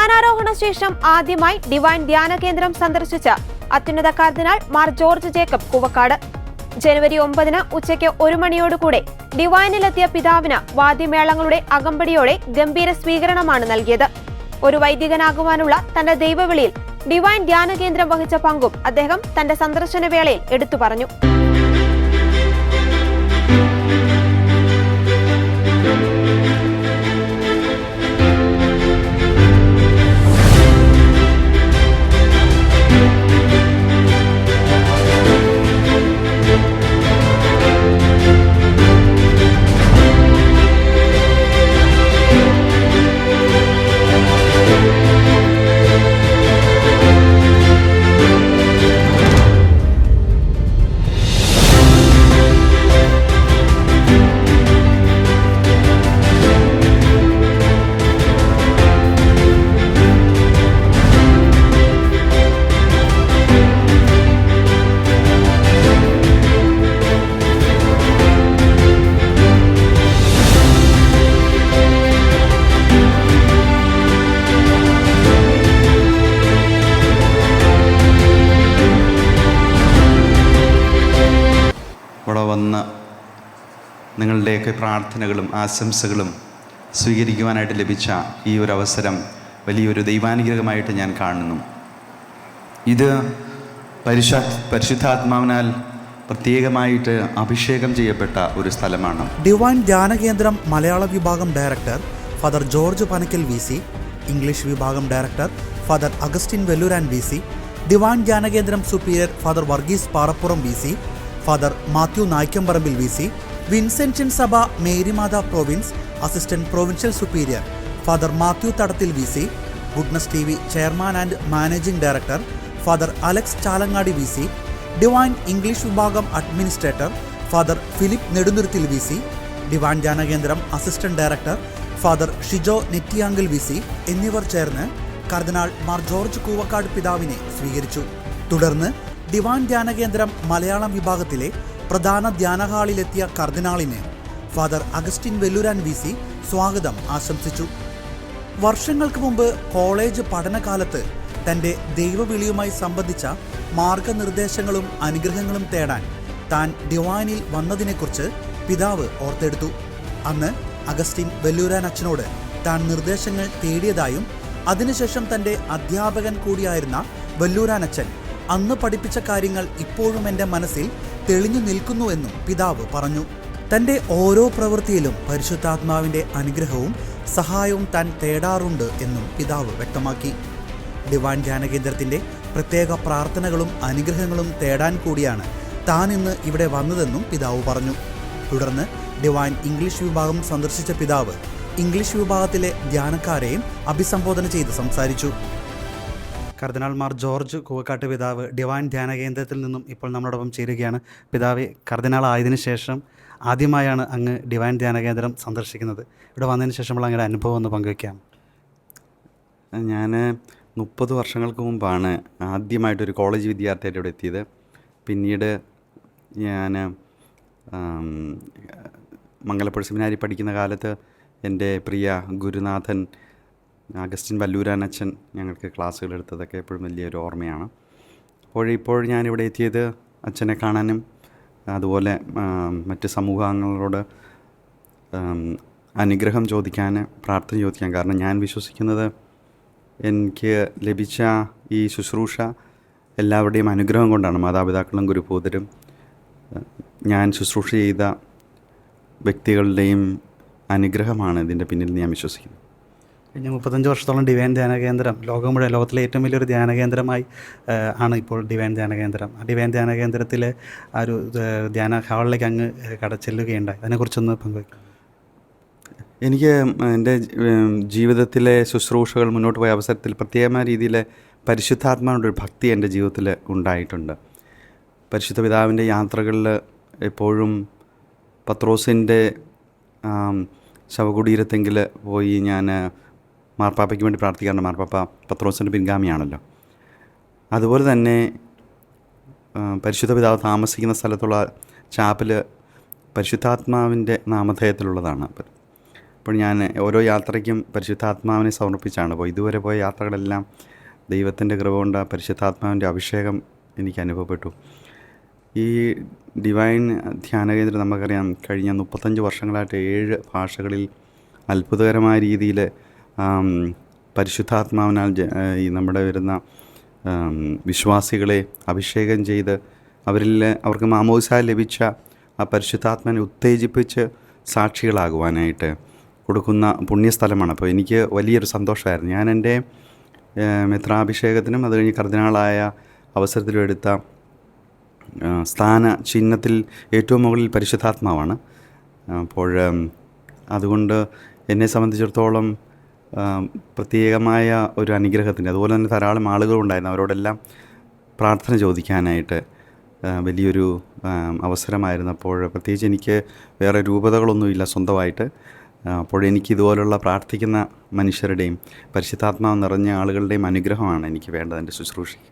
സ്ഥാനാരോഹണ ശേഷം ആദ്യമായി ഡിവൈൻ ധ്യാന കേന്ദ്രം സന്ദർശിച്ച അത്യുന്നത കർദിനാൾ മാർ ജോർജ് ജേക്കബ് കൂവക്കാട്. ജനുവരി 9 ഉച്ചയ്ക്ക് 1 മണിയോടുകൂടെ ഡിവൈനിലെത്തിയ പിതാവിന് വാദ്യമേളങ്ങളുടെ അകമ്പടിയോടെ ഗംഭീര സ്വീകരണമാണ് നൽകിയത്. ഒരു വൈദികനാകുവാനുള്ള തന്റെ ദൈവവിളിയിൽ ഡിവൈൻ ധ്യാന കേന്ദ്രം വഹിച്ച പങ്കും അദ്ദേഹം തന്റെ സന്ദർശന വേളയിൽ എടുത്തു പറഞ്ഞു. ഇവിടെ വന്ന് നിങ്ങളുടെയൊക്കെ പ്രാർത്ഥനകളും ആശംസകളും സ്വീകരിക്കുവാനായിട്ട് ലഭിച്ച ഈ ഒരു അവസരം വലിയൊരു ദൈവാനുഗ്രഹമായിട്ട് ഞാൻ കാണുന്നു. ഇത് പരിശുദ്ധാത്മാവിനാൽ പ്രത്യേകമായിട്ട് അഭിഷേകം ചെയ്യപ്പെട്ട ഒരു സ്ഥലമാണ്. ഡിവൈൻ ധ്യാന കേന്ദ്രം മലയാള വിഭാഗം director father George Panakkal VC, English വിഭാഗം director father Augustine Velluran VC, divine ധ്യാന കേന്ദ്രം superior father Varghese Parappuram VC, father Mathew Naikkamparambil VC, Vincentian സഭ Marymatha province assistant provincial superior father Mathew Thadathil VC, goodness TV chairman and managing director father Alex Chalangadi VC, divine English വിഭാഗം administrator father Philip Nedumthuruthil VC, divine ധ്യാന കേന്ദ്രം assistant director father Shijo Nettiyankil VC എന്നിവർ ചേർന്ന് കർദിനാൾ Mar George Koovakad പിതാവിനെ സ്വീകരിച്ചു. തുടർന്ന് divine ധ്യാന കേന്ദ്രം മലയാളം വിഭാഗത്തിലെ പ്രധാന ധ്യാന ഹാളിലെത്തിയ കർദിനാളിന് ഫാദർ അഗസ്റ്റിൻ വെല്ലൂരാൻ VC സ്വാഗതം ആശംസിച്ചു. വർഷങ്ങൾക്ക് മുമ്പ് കോളേജ് പഠനകാലത്ത് തൻ്റെ ദൈവവിളിയുമായി സംബന്ധിച്ച മാർഗനിർദ്ദേശങ്ങളും അനുഗ്രഹങ്ങളും തേടാൻ താൻ ഡിവൈനിൽ വന്നതിനെക്കുറിച്ച് പിതാവ് ഓർത്തെടുത്തു. അന്ന് അഗസ്റ്റിൻ വെല്ലൂരാൻ അച്ഛനോട് താൻ നിർദ്ദേശങ്ങൾ തേടിയതായും അതിനുശേഷം തൻ്റെ അധ്യാപകൻ കൂടിയായിരുന്ന വെല്ലൂരാൻ അച്ഛൻ അന്ന് പഠിപ്പിച്ച കാര്യങ്ങൾ ഇപ്പോഴും എൻ്റെ മനസ്സിൽ തെളിഞ്ഞു നിൽക്കുന്നുവെന്നും പിതാവ് പറഞ്ഞു. തൻ്റെ ഓരോ പ്രവൃത്തിയിലും പരിശുദ്ധാത്മാവിൻ്റെ അനുഗ്രഹവും സഹായവും താൻ തേടാറുണ്ട് എന്നും പിതാവ് വ്യക്തമാക്കി. ഡിവൈൻ ധ്യാന കേന്ദ്രത്തിൻ്റെ പ്രത്യേക പ്രാർത്ഥനകളും അനുഗ്രഹങ്ങളും തേടാൻ കൂടിയാണ് താൻ ഇന്ന് ഇവിടെ വന്നതെന്നും പിതാവ് പറഞ്ഞു. തുടർന്ന് ഡിവൈൻ ഇംഗ്ലീഷ് വിഭാഗം സന്ദർശിച്ച പിതാവ് ഇംഗ്ലീഷ് വിഭാഗത്തിലെ ധ്യാനക്കാരെയും അഭിസംബോധന ചെയ്ത് സംസാരിച്ചു. കർദിനാൾ മാർ ജോർജ് കൂവക്കാട്ട് പിതാവ് ഡിവൈൻ ധ്യാന കേന്ദ്രത്തിൽ നിന്നും ഇപ്പോൾ നമ്മളോടൊപ്പം ചേരുകയാണ്. പിതാവ്, കർദിനാൾ ആയതിനു ശേഷം ആദ്യമായാണ് അങ്ങ് ഡിവൈൻ ധ്യാന കേന്ദ്രം സന്ദർശിക്കുന്നത്. ഇവിടെ വന്നതിന് ശേഷമുള്ള അങ്ങയുടെ അനുഭവം ഒന്ന് പങ്കുവയ്ക്കാം. ഞാൻ 30 വർഷങ്ങൾക്ക് മുമ്പാണ് ആദ്യമായിട്ടൊരു കോളേജ് വിദ്യാർത്ഥിയായിട്ട് ഇവിടെ എത്തിയത്. പിന്നീട് ഞാൻ മംഗലപ്പുഴ സെമിനാരി പഠിക്കുന്ന കാലത്ത് എൻ്റെ പ്രിയ ഗുരുനാഥൻ അഗസ്റ്റിൻ വെല്ലൂരാൻ അച്ഛൻ ഞങ്ങൾക്ക് ക്ലാസ്സുകൾ എടുത്തതൊക്കെ എപ്പോഴും വലിയൊരു ഓർമ്മയാണ്. ഇപ്പോൾ ഞാനിവിടെ എത്തിയത് അച്ഛനെ കാണാനും അതുപോലെ മറ്റ് സമൂഹാംഗങ്ങളോട് അനുഗ്രഹം ചോദിക്കാൻ, പ്രാർത്ഥന ചോദിക്കാൻ. കാരണം ഞാൻ വിശ്വസിക്കുന്നത് എനിക്ക് ലഭിച്ച ഈ ശുശ്രൂഷ എല്ലാവരുടെയും അനുഗ്രഹം കൊണ്ടാണ്. മാതാപിതാക്കളും ഗുരുഭൂതരും ഞാൻ ശുശ്രൂഷ ചെയ്ത വ്യക്തികളുടെയും അനുഗ്രഹമാണ് ഇതിൻ്റെ പിന്നിൽ ഞാൻ വിശ്വസിക്കുന്നു. കഴിഞ്ഞ 35 വർഷത്തോളം ഡിവൈൻ ധ്യാന കേന്ദ്രം ലോകം മുഴുവൻ ലോകത്തിലെ ഏറ്റവും വലിയൊരു ധ്യാന കേന്ദ്രമായി ആണ് ഇപ്പോൾ ഡിവൈൻ ധ്യാന കേന്ദ്രം. ആ ഡിവൈൻ ധ്യാന കേന്ദ്രത്തിലെ ആ ഒരു ധ്യാന ഹാളിലേക്ക് അങ്ങ് ചെല്ലുകയുണ്ടായി. അതിനെക്കുറിച്ചൊന്ന് പങ്കുവയ്ക്കും. എനിക്ക് എൻ്റെ ജീവിതത്തിലെ ശുശ്രൂഷകൾ മുന്നോട്ട് പോയ അവസരത്തിൽ പ്രത്യേകമായ രീതിയിൽ പരിശുദ്ധാത്മാവിൻ്റെ ഒരു ഭക്തി എൻ്റെ ജീവിതത്തിൽ ഉണ്ടായിട്ടുണ്ട്. പരിശുദ്ധ പിതാവിൻ്റെ യാത്രകളിൽ എപ്പോഴും പത്രോസിൻ്റെ ശവകുടീരത്തെങ്കിൽ പോയി ഞാൻ മാർപ്പാപ്പയ്ക്ക് വേണ്ടി പ്രാർത്ഥിക്കാറുണ്ട്. മാർപ്പാപ്പ പത്രോസിൻ്റെ പിൻഗാമിയാണല്ലോ. അതുപോലെ തന്നെ പരിശുദ്ധ പിതാവ് താമസിക്കുന്ന സ്ഥലത്തുള്ള ചാപ്പൽ പരിശുദ്ധാത്മാവിൻ്റെ നാമധേയത്തിലുള്ളതാണ്. അപ്പോൾ ഞാൻ ഓരോ യാത്രയ്ക്കും പരിശുദ്ധാത്മാവിനെ സമർപ്പിച്ചാണ് പോയി. ഇതുവരെ പോയ യാത്രകളെല്ലാം ദൈവത്തിൻ്റെ കൃപ കൊണ്ട് ആ പരിശുദ്ധാത്മാവിൻ്റെ അഭിഷേകം എനിക്ക് അനുഭവപ്പെട്ടു. ഈ ഡിവൈൻ ധ്യാന കേന്ദ്രം നമുക്കറിയാം, കഴിഞ്ഞ 35 വർഷങ്ങളായിട്ട് 7 ഭാഷകളിൽ അത്ഭുതകരമായ രീതിയിൽ പരിശുദ്ധാത്മാവിനാൽ ഈ നമ്മുടെ വരുന്ന വിശ്വാസികളെ അഭിഷേകം ചെയ്ത് അവർക്ക് മാമോദിസ ലഭിച്ച ആ പരിശുദ്ധാത്മാവിനെ ഉത്തേജിപ്പിച്ച് സാക്ഷികളാകുവാനായിട്ട് കൊടുക്കുന്ന പുണ്യസ്ഥലമാണ്. അപ്പോൾ എനിക്ക് വലിയൊരു സന്തോഷമായിരുന്നു. ഞാൻ എൻ്റെ മെത്രാഭിഷേകത്തിനും അത് കഴിഞ്ഞ് കർദിനാളായ അവസരത്തിലും എടുത്ത സ്ഥാന ചിഹ്നത്തിൽ ഏറ്റവും മുകളിൽ പരിശുദ്ധാത്മാവാണ്. അപ്പോൾ അതുകൊണ്ട് എന്നെ സംബന്ധിച്ചിടത്തോളം പ്രത്യേകമായ ഒരു അനുഗ്രഹത്തിൻ്റെ, അതുപോലെ തന്നെ ധാരാളം ആളുകളുണ്ടായിരുന്നു, അവരോടെല്ലാം പ്രാർത്ഥന ചോദിക്കാനായിട്ട് വലിയൊരു അവസരമായിരുന്നു. അപ്പോൾ പ്രത്യേകിച്ച് എനിക്ക് വേറെ രൂപതകളൊന്നുമില്ല സ്വന്തമായിട്ട്. അപ്പോൾ എനിക്കിതുപോലുള്ള പ്രാർത്ഥിക്കുന്ന മനുഷ്യരുടെയും പരിശുദ്ധാത്മാവ് നിറഞ്ഞ ആളുകളുടെയും അനുഗ്രഹമാണ് എനിക്ക് വേണ്ടത് എൻ്റെ ശുശ്രൂഷയ്ക്ക്.